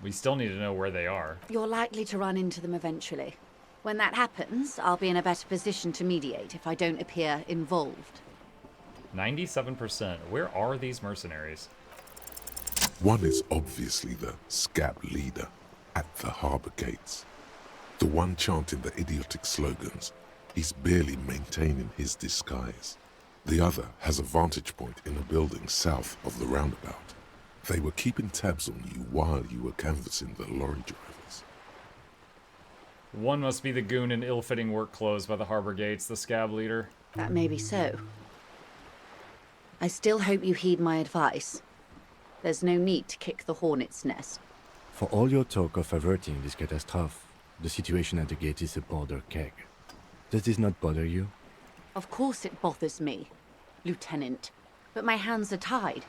We still need to know where they are. You're likely to run into them eventually. When that happens, I'll be in a better position to mediate if I don't appear involved. 97%. Where are these mercenaries? One is obviously the scab leader at the harbour gates. The one chanting the idiotic slogans. He's barely maintaining his disguise. The other has a vantage point in a building south of the roundabout. They were keeping tabs on you while you were canvassing the lorry drivers. One must be the goon in ill-fitting work clothes by the harbor gates, the scab leader. That may be so. I still hope you heed my advice. There's no need to kick the hornet's nest. For all your talk of averting this catastrophe, the situation at the gate is a powder keg. Does this not bother you? Of course it bothers me, Lieutenant. But my hands are tied.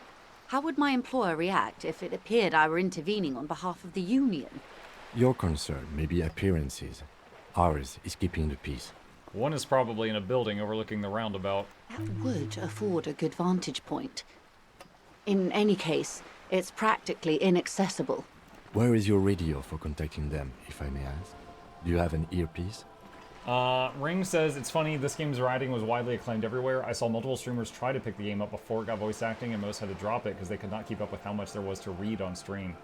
How would my employer react if it appeared I were intervening on behalf of the Union? Your concern may be appearances. Ours is keeping the peace. One is probably in a building overlooking the roundabout. That would afford a good vantage point. In any case, it's practically inaccessible. Where is your radio for contacting them, if I may ask? Do you have an earpiece? Ring says, it's funny, this game's writing was widely acclaimed everywhere. I saw multiple streamers try to pick the game up before it got voice acting, and most had to drop it because they could not keep up with how much there was to read on stream.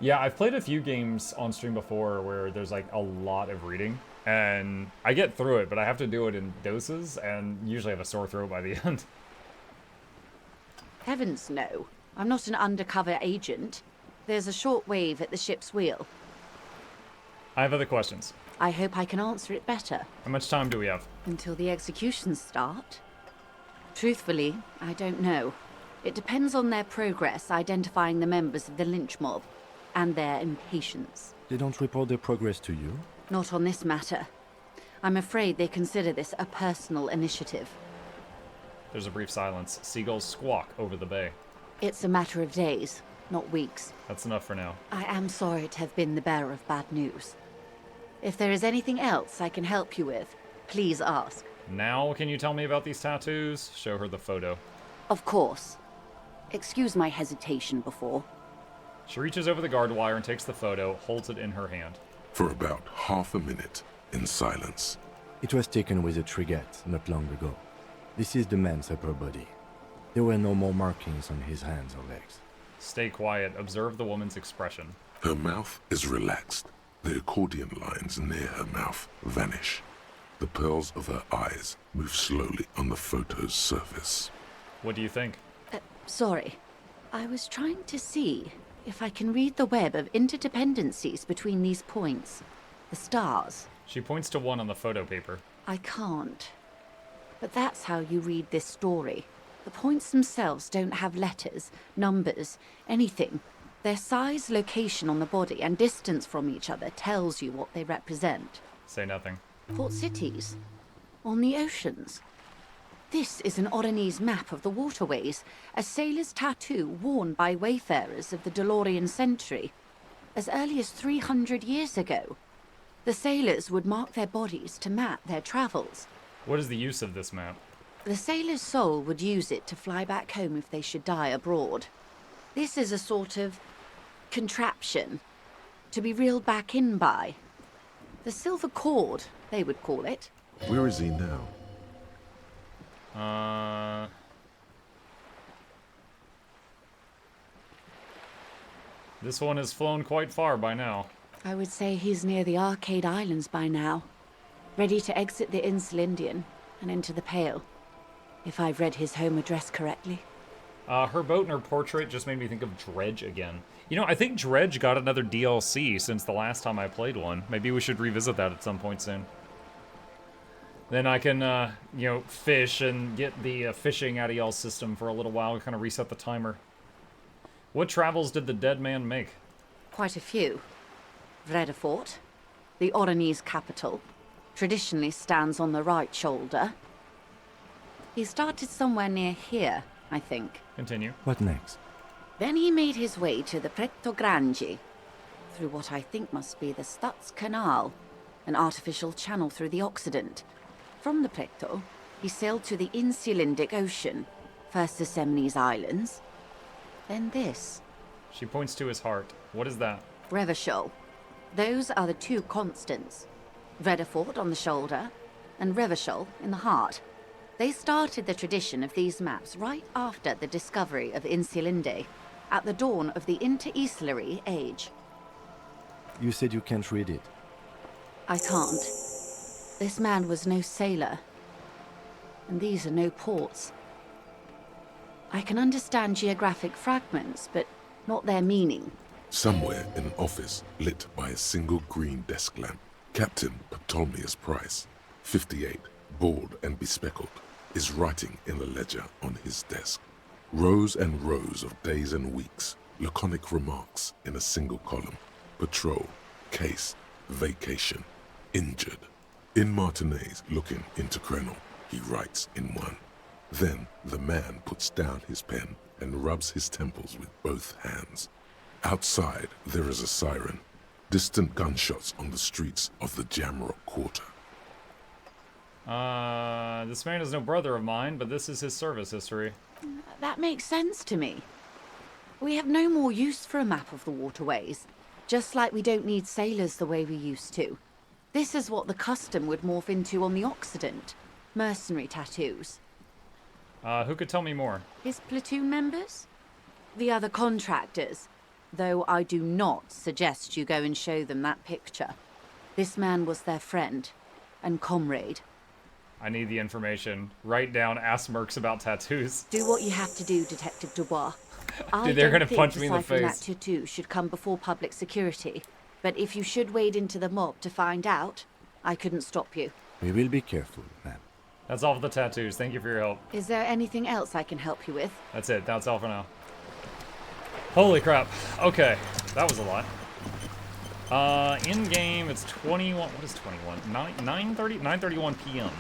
Yeah, I've played a few games on stream before where there's like a lot of reading, and I get through it, but I have to do it in doses, and usually have a sore throat by the end. Heavens no. I'm not an undercover agent. There's a short wave at the ship's wheel. I have other questions. I hope I can answer it better. How much time do we have? Until the executions start? Truthfully, I don't know. It depends on their progress identifying the members of the lynch mob, and their impatience. They don't report their progress to you? Not on this matter. I'm afraid they consider this a personal initiative. There's a brief silence. Seagulls squawk over the bay. It's a matter of days, not weeks. That's enough for now. I am sorry to have been the bearer of bad news. If there is anything else I can help you with, please ask. Now, can you tell me about these tattoos? Show her the photo. Of course. Excuse my hesitation before. She reaches over the guard wire and takes the photo, holds it in her hand. For about half a minute, in silence. It was taken with a trigette not long ago. This is the man's upper body. There were no more markings on his hands or legs. Stay quiet. Observe the woman's expression. Her mouth is relaxed. The accordion lines near her mouth vanish. The pearls of her eyes move slowly on the photo's surface. What do you think? Sorry. I was trying to see if I can read the web of interdependencies between these points. The stars. She points to one on the photo paper. I can't. But that's how you read this story. The points themselves don't have letters, numbers, anything. Their size, location on the body, and distance from each other tells you what they represent. Say nothing. Port cities. On the oceans. This is an Oronese map of the waterways, a sailor's tattoo worn by wayfarers of the DeLorean century. As early as 300 years ago, the sailors would mark their bodies to map their travels. What is the use of this map? The sailor's soul would use it to fly back home if they should die abroad. This is a sort of contraption to be reeled back in by. The silver cord, they would call it. Where is he now? This one has flown quite far by now. I would say he's near the Arcade Islands by now, ready to exit the Insel Indian and into the Pale, if I've read his home address correctly. Her boat and her portrait just made me think of Dredge again. You know, I think Dredge got another DLC since the last time I played one. Maybe we should revisit that at some point soon. Then I can, you know, fish and get the fishing out of y'all's system for a little while, kind of reset the timer. What travels did the dead man make? Quite a few. Vredefort, the Oronese capital, traditionally stands on the right shoulder. He started somewhere near here, I think. Continue. What next? Then he made his way to the Pretto Grande, through what I think must be the Stutz Canal, an artificial channel through the Occident. From the Pretto, he sailed to the Insulindic Ocean, first the Semines Islands, then this. She points to his heart. What is that? Revachol. Those are the two constants. Vredefort on the shoulder, and Revachol in the heart. They started the tradition of these maps right after the discovery of Insulinde, at the dawn of the Inter-Islary Age. You said you can't read it. I can't. This man was no sailor. And these are no ports. I can understand geographic fragments, but not their meaning. Somewhere in an office lit by a single green desk lamp, Captain Ptolemaeus Price, 58, bald and bespectacled, is writing in a ledger on his desk. Rows and rows of days and weeks, laconic remarks in a single column. Patrol, case, vacation, injured. In Martinez looking into Krenel, he writes in one. Then the man puts down his pen and rubs his temples with both hands. Outside, there is a siren. Distant gunshots on the streets of the Jamrock Quarter. This man is no brother of mine, but this is his service history. That makes sense to me. We have no more use for a map of the waterways, just like we don't need sailors the way we used to. This is what the custom would morph into on the Occident. Mercenary tattoos. Who could tell me more? His platoon members? The other contractors. Though I do not suggest you go and show them that picture. This man was their friend and comrade. I need the information. Write down ask mercs about tattoos. Do what you have to do, Detective Dubois. Dude, they're gonna punch me in the face. That tattoo should come before public security. But if you should wade into the mob to find out, I couldn't stop you. We will be careful, ma'am. That's all for the tattoos. Thank you for your help. Is there anything else I can help you with? That's it. That's all for now. Holy crap. Okay. That was a lot. In-game, it's 21... What is 21? 9:31 p.m.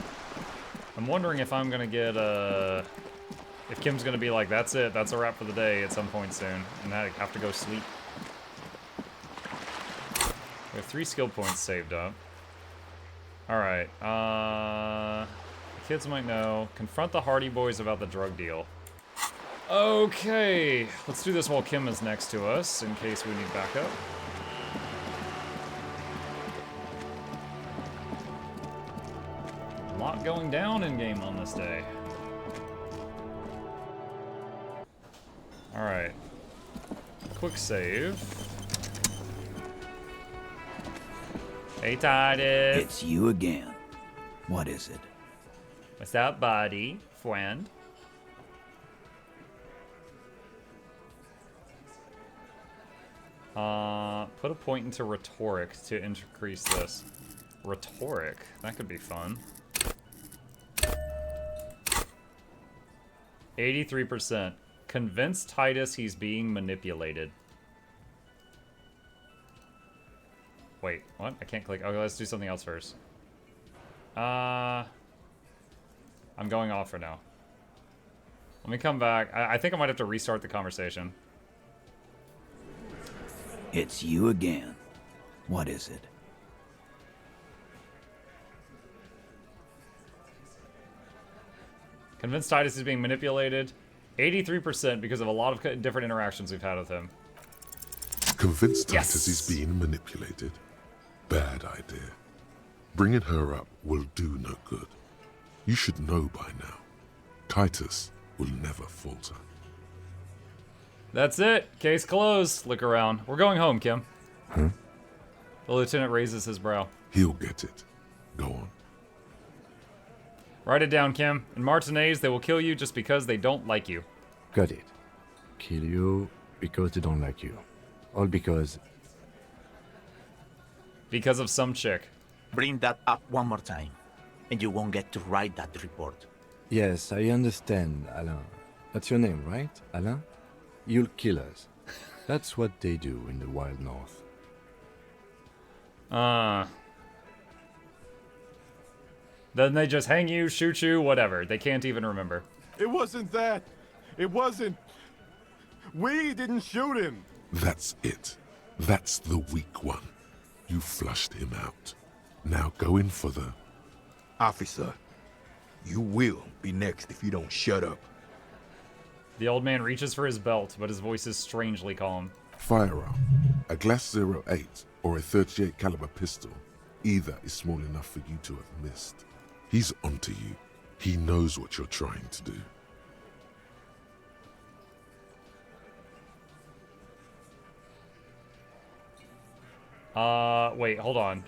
I'm wondering if I'm gonna get, if Kim's gonna be like, that's it, that's a wrap for the day at some point soon, and I have to go sleep. We have 3 skill points saved up. Alright, the kids might know. Confront the Hardy Boys about the drug deal. Okay, let's do this while Kim is next to us, in case we need backup. A lot going down in-game on this day. Alright. Quick save. Hey, Titus. It's you again. What is it? What's up, buddy? Friend? Put a point into rhetoric to increase this. Rhetoric? That could be fun. 83%. Convince Titus he's being manipulated. Wait, what? I can't click. Okay, let's do something else first. I'm going off for now. Let me come back. I think I might have to restart the conversation. It's you again. What is it? Convince Titus he's being manipulated. 83% because of a lot of different interactions we've had with him. Convinced Titus is being manipulated. Bad idea. Bringing her up will do no good. You should know by now. Titus will never falter. That's it. Case closed. Look around. We're going home, Kim. Huh? The lieutenant raises his brow. He'll get it. Go on. Write it down, Kim. In Martinez, they will kill you just because they don't like you. Got it. Kill you because they don't like you. All because... Because of some chick. Bring that up one more time, and you won't get to write that report. Yes, I understand, Alain. That's your name, right, Alain? You'll kill us. That's what they do in the Wild North. Then they just hang you, shoot you, whatever. They can't even remember. It wasn't that. It wasn't. We didn't shoot him. That's it. That's the weak one. You flushed him out. Now go in for the... Officer, you will be next if you don't shut up. The old man reaches for his belt, but his voice is strangely calm. Firearm. A Glass 08 or a 38 caliber pistol, either is small enough for you to have missed. He's onto you. He knows what you're trying to do. Wait, hold on.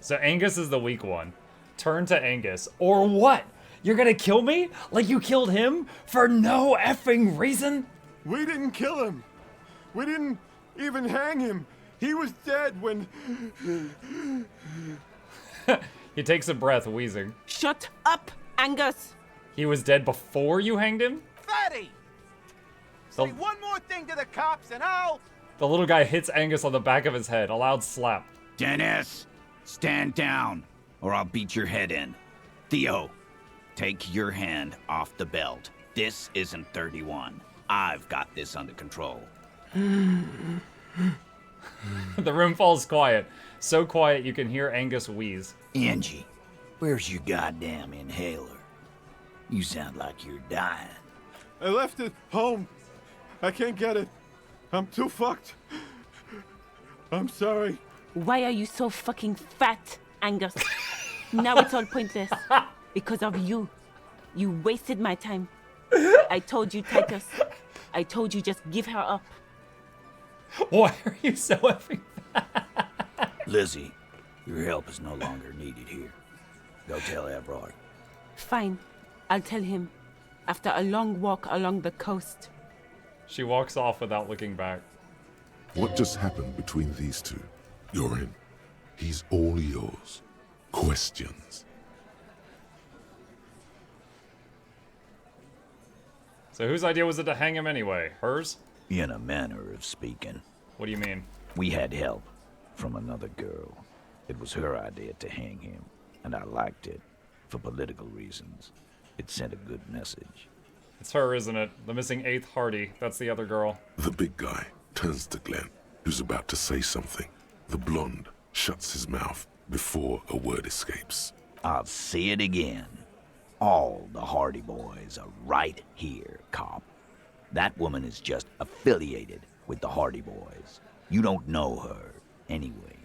So Angus is the weak one. Turn to Angus. Or what? You're gonna kill me? Like you killed him? For no effing reason? We didn't kill him. We didn't even hang him. He was dead when... He takes a breath, wheezing. Shut up, Angus! He was dead before you hanged him? Fatty! Say one more thing to the cops and I'll... The little guy hits Angus on the back of his head. A loud slap. Dennis, stand down, or I'll beat your head in. Theo, take your hand off the belt. This isn't 31. I've got this under control. The room falls quiet. So quiet you can hear Angus wheeze. Angie, where's your goddamn inhaler? You sound like you're dying. I left it home. I can't get it. I'm too fucked. I'm sorry. Why are you so fucking fat, Angus? Now it's all pointless. Because of you. You wasted my time. I told you, Titus. I told you just give her up. Why are you so effing Lizzie, your help is no longer needed here. Go tell Everard. Fine. I'll tell him. After a long walk along the coast. She walks off without looking back. What just happened between these two? You're in. He's all yours. Questions? So whose idea was it to hang him anyway? Hers? In a manner of speaking. What do you mean? We had help from another girl. It was her idea to hang him, and I liked it for political reasons. It sent a good message. It's her, isn't it? The missing 8th Hardy. That's the other girl. The big guy turns to Glenn, who's about to say something. The blonde shuts his mouth before a word escapes. I'll say it again. All the Hardy Boys are right here, cop. That woman is just affiliated with the Hardy Boys. You don't know her, anyway.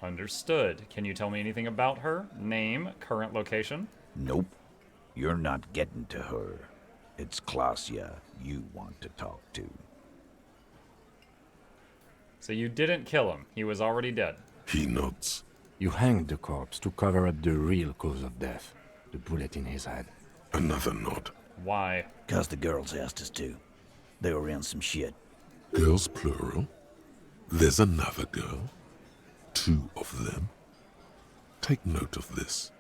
Understood. Can you tell me anything about her? Name, current location? Nope. You're not getting to her. It's Klasia you want to talk to. So you didn't kill him. He was already dead. He nods. You hanged the corpse to cover up the real cause of death. The bullet in his head. Another nod. Why? 'Cause the girls asked us to. They were in some shit. Girls plural? There's another girl? 2 of them? Take note of this.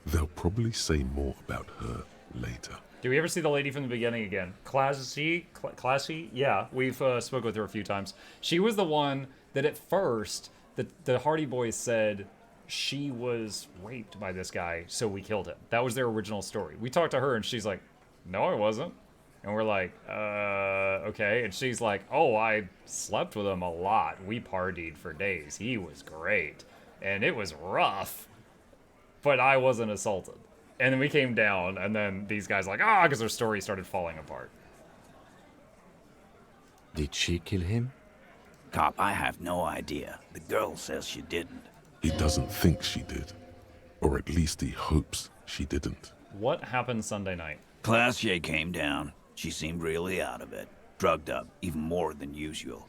They'll probably say more about her later. Do we ever see the lady from the beginning again? Classy? Yeah, we've spoken with her a few times. She was the one that at first, the Hardy Boys said she was raped by this guy, so we killed him. That was their original story. We talked to her and she's like, no, I wasn't. And we're like, okay. And she's like, oh, I slept with him a lot. We partied for days. He was great. And it was rough, but I wasn't assaulted. And then we came down, and then these guys like, because their story started falling apart. Did she kill him? Cop, I have no idea. The girl says she didn't. He doesn't think she did. Or at least he hopes she didn't. What happened Sunday night? Klasia came down. She seemed really out of it. Drugged up, even more than usual.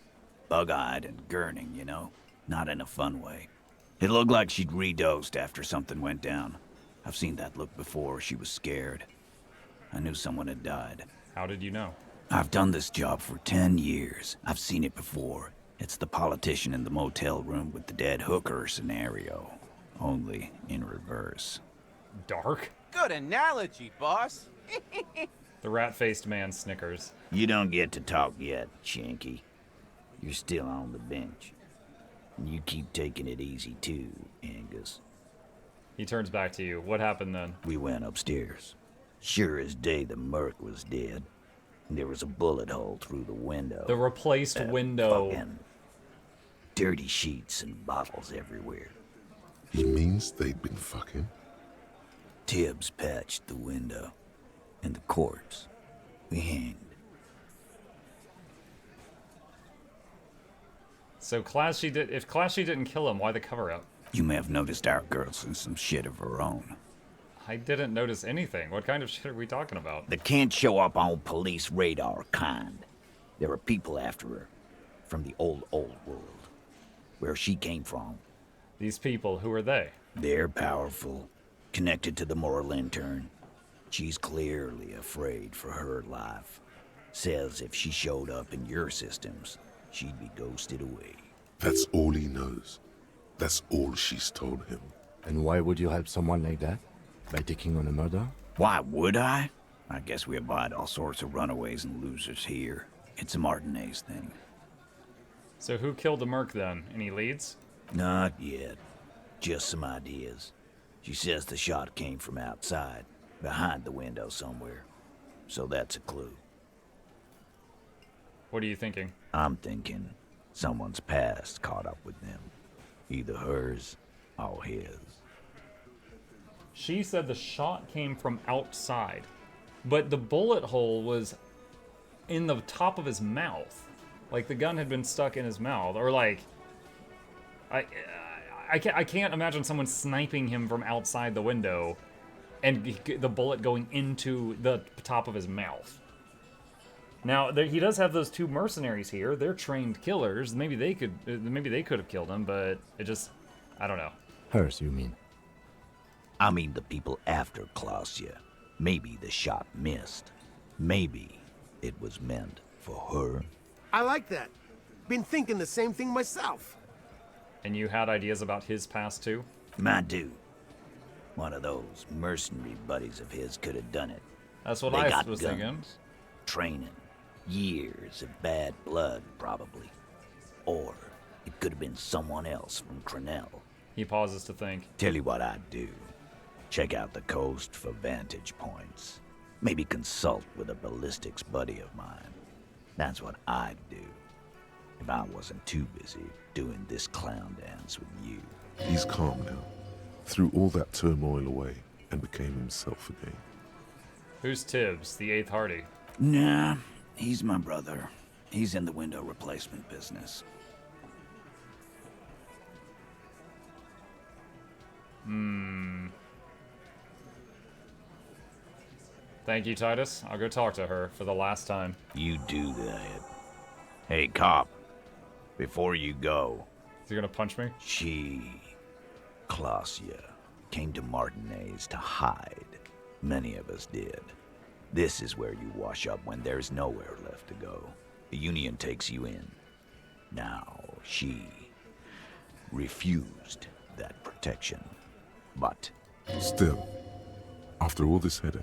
Bug-eyed and gurning, you know? Not in a fun way. It looked like she'd redosed after something went down. I've seen that look before. She was scared. I knew someone had died. How did you know? I've done this job for 10 years. I've seen it before. It's the politician in the motel room with the dead hooker scenario. Only in reverse. Dark? Good analogy, boss. The rat-faced man snickers. You don't get to talk yet, Shanky. You're still on the bench. And you keep taking it easy too, Angus. He turns back to you. What happened then? We went upstairs. Sure as day the Merc was dead. There was a bullet hole through the window. The replaced window. Fucking dirty sheets and bottles everywhere. He means they'd been fucking? Tibbs patched the window. And the corpse. We hanged. So if Clashy didn't kill him, why the cover-up? You may have noticed our girl's in some shit of her own. I didn't notice anything. What kind of shit are we talking about? The can't show up on police radar kind. There are people after her. From the old world. Where she came from. These people, who are they? They're powerful. Connected to the Morlintern. She's clearly afraid for her life. Says if she showed up in your systems, she'd be ghosted away. That's all he knows. That's all she's told him. And why would you help someone like that? By taking on a murder? Why would I? I guess we abide all sorts of runaways and losers here. It's a Martinez thing. So who killed the merc then? Any leads? Not yet. Just some ideas. She says the shot came from outside, behind the window somewhere. So that's a clue. What are you thinking? I'm thinking someone's past caught up with them. Either hers or his. She said the shot came from outside, but the bullet hole was in the top of his mouth. Like the gun had been stuck in his mouth, or like, I can't imagine someone sniping him from outside the window, and the bullet going into the top of his mouth. Now he does have those two mercenaries here. They're trained killers. Maybe they could have killed him, but it just, I don't know. Hers, you mean? I mean the people after Klausya. Maybe the shot missed. Maybe it was meant for her. I like that. Been thinking the same thing myself. And you had ideas about his past too? I do. One of those mercenary buddies of his could have done it. That's what They I got was guns, thinking. Training. Years of bad blood, probably. Or it could have been someone else from Crenell. He pauses to think. Tell you what I'd do. Check out the coast for vantage points. Maybe consult with a ballistics buddy of mine. That's what I'd do. If I wasn't too busy doing this clown dance with you. He's calm now. Threw all that turmoil away and became himself again. Who's Tibbs, the 8th Hardy? Nah, he's my brother. He's in the window replacement business. Thank you, Titus. I'll go talk to her for the last time. You do that. Hey, cop. Before you go, Is he gonna punch me? she, Klausya, came to Martinez to hide. Many of us did. This is where you wash up when there's nowhere left to go. The Union takes you in. Now, she refused that protection. But Still, after all this headache,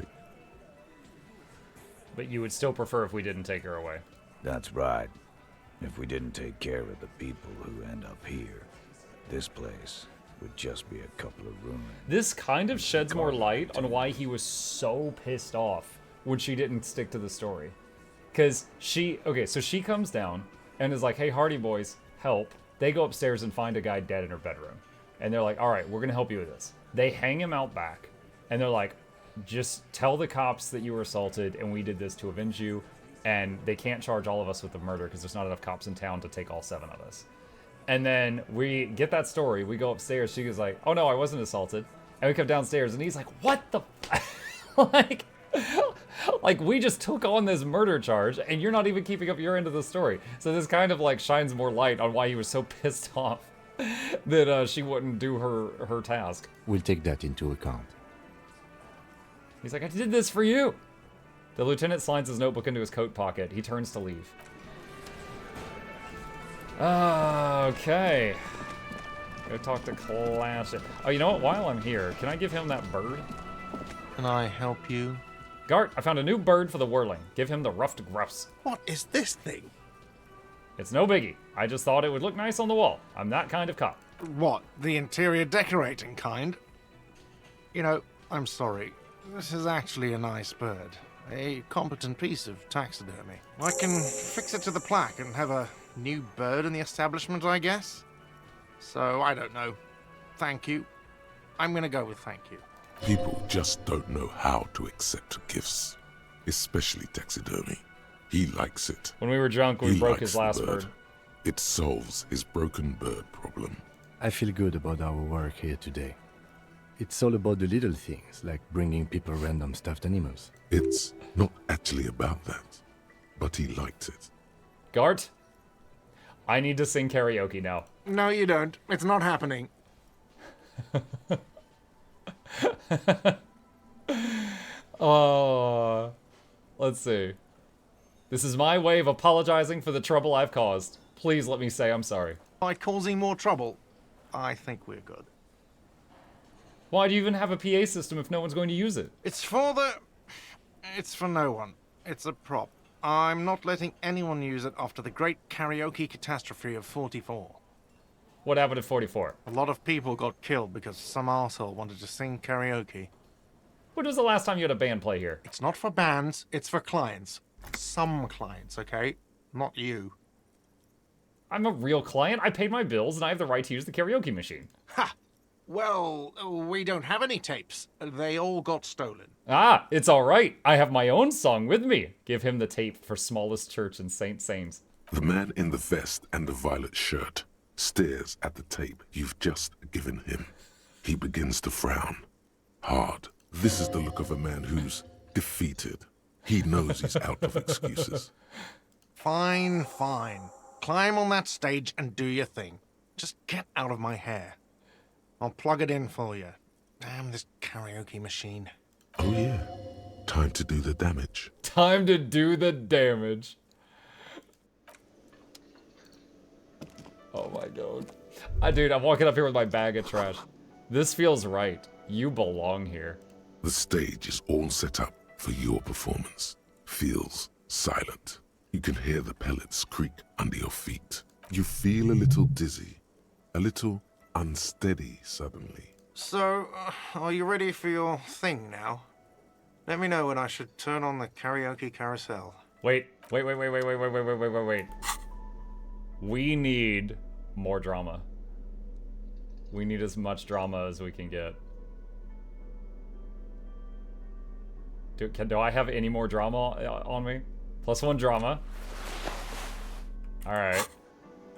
But you would still prefer if we didn't take her away. that's right. If we didn't take care of the people who end up here, this place would just be a couple of ruins. This kind of sheds more light on why he was so pissed off when she didn't stick to the story. Because she comes down and is like, hey, Hardy boys, help. They go upstairs and find a guy dead in her bedroom. And they're like, all right, we're going to help you with this. They hang him out back. And they're like, just tell the cops that you were assaulted and we did this to avenge you. And they can't charge all of us with the murder because there's not enough cops in town to take all 7 of us. And then we get that story. We go upstairs. She was like, oh, no, I wasn't assaulted. And we come downstairs, and he's like, what the... like, we just took on this murder charge, and you're not even keeping up your end of the story. So this kind of, like, shines more light on why he was so pissed off that she wouldn't do her task. We'll take that into account. He's like, I did this for you. The lieutenant slides his notebook into his coat pocket. He turns to leave. Okay. Go talk to Clash. Oh, you know what? While I'm here, can I give him that bird? Can I help you? Gart, I found a new bird for the whirling. Give him the ruffed grouse. What is this thing? It's no biggie. I just thought it would look nice on the wall. I'm that kind of cop. What, the interior decorating kind? You know, I'm sorry. This is actually a nice bird. A competent piece of taxidermy. I can fix it to the plaque and have a new bird in the establishment, I guess. So, I don't know. Thank you. I'm gonna go with thank you. people just don't know how to accept gifts, especially taxidermy. He likes it. When we were drunk, we He broke likes his the last bird. bird. It solves his broken bird problem. I feel good about our work here today. It's all about the little things, like bringing people random stuffed animals. It's not actually about that, but he liked it. Gart, I need to sing karaoke now. No, you don't. It's not happening. Oh, let's see. This is my way of apologizing for the trouble I've caused. Please let me say I'm sorry. By causing more trouble, I think we're good. Why do you even have a PA system if no one's going to use it? It's for no one. It's a prop. I'm not letting anyone use it after the great karaoke catastrophe of 44. What happened at 44? A lot of people got killed because some arsehole wanted to sing karaoke. When was the last time you had a band play here? It's not for bands, it's for clients. Some clients, okay? Not you. I'm a real client. I paid my bills and I have the right to use the karaoke machine. Ha! Well, we don't have any tapes. They all got stolen. Ah, it's all right. I have my own song with me. Give him the tape for smallest church in St. Sames. The man in the vest and the violet shirt stares at the tape you've just given him. He begins to frown. Hard. This is the look of a man who's defeated. He knows he's out of excuses. Fine, fine. Climb on that stage and do your thing. Just get out of my hair. I'll plug it in for you. Damn this karaoke machine. Oh yeah. Time to do the damage. Time to do the damage. Oh my god. Dude, I'm walking up here with my bag of trash. This feels right. You belong here. The stage is all set up for your performance. Feels silent. You can hear the pellets creak under your feet. You feel a little dizzy, a little unsteady suddenly. So, are you ready for your thing now? Let me know when I should turn on the karaoke carousel. Wait. We need more drama. We need as much drama as we can get. Do I have any more drama on me? +1 drama. Alright.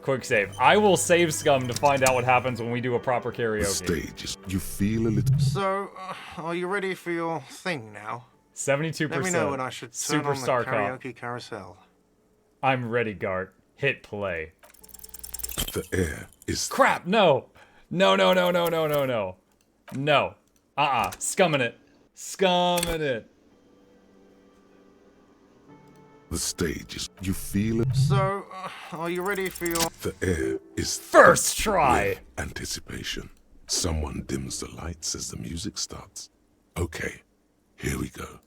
Quick save. I will save Scum to find out what happens when we do a proper karaoke. The stage is... You feel a little... So, are you ready for your thing now? 72%. Let me know when I should turn on the Superstar karaoke carousel. I'm ready, Gart. Hit play. The air is... Crap! No! No. No. Scumming it. Scumming it. The stage is... You feel it... So, are you ready for your... The air is... First try! With anticipation. Someone dims the lights as the music starts. Okay, here we go.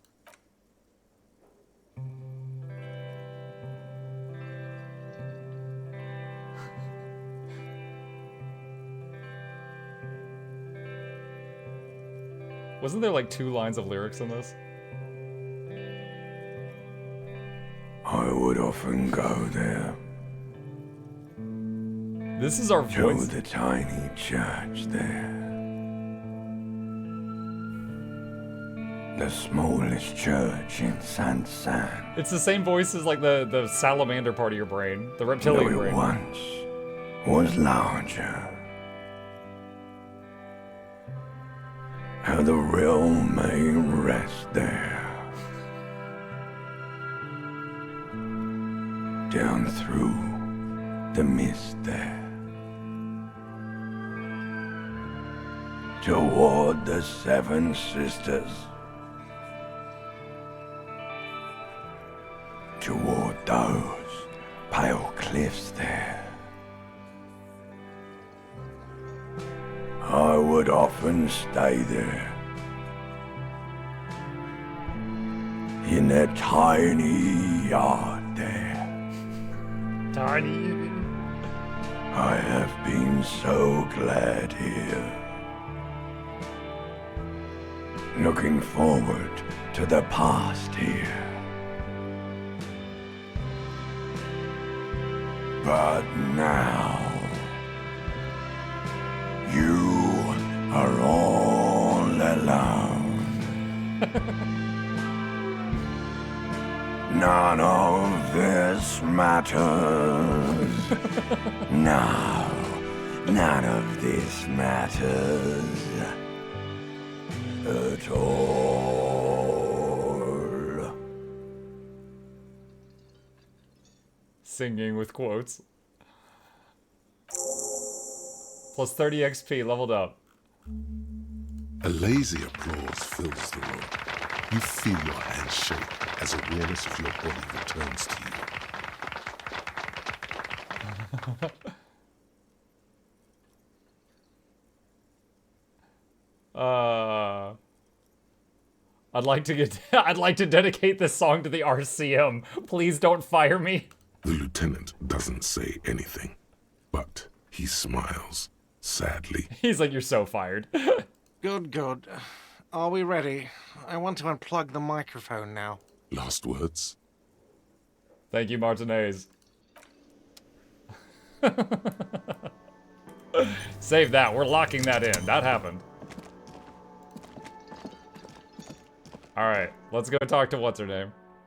Wasn't there like 2 lines of lyrics in this? I would often go there. This is our voice. To the tiny church there. The smallest church in San. It's the same voice as like the salamander part of your brain, the reptilian Though it brain. once was larger. How the realm may rest there. Down through the mist there. Toward the 7 sisters. Toward those pale cliffs there. I would often stay there. In that tiny yard there. Tiny. I have been so glad here. Looking forward to the past here. But now, you are all alone. None of this matters. Now, none of this matters at all. Singing with quotes. Plus 30 XP, leveled up. A lazy applause fills the room. You feel your hands shake as awareness of your body returns to you. I'd like to dedicate this song to the RCM. Please don't fire me. The lieutenant doesn't say anything, but he smiles sadly. He's like, you're so fired. Good, good. Are we ready? I want to unplug the microphone now. Last words? Thank you, Martinez. Save that. We're locking that in. That happened. Alright, let's go talk to what's her name.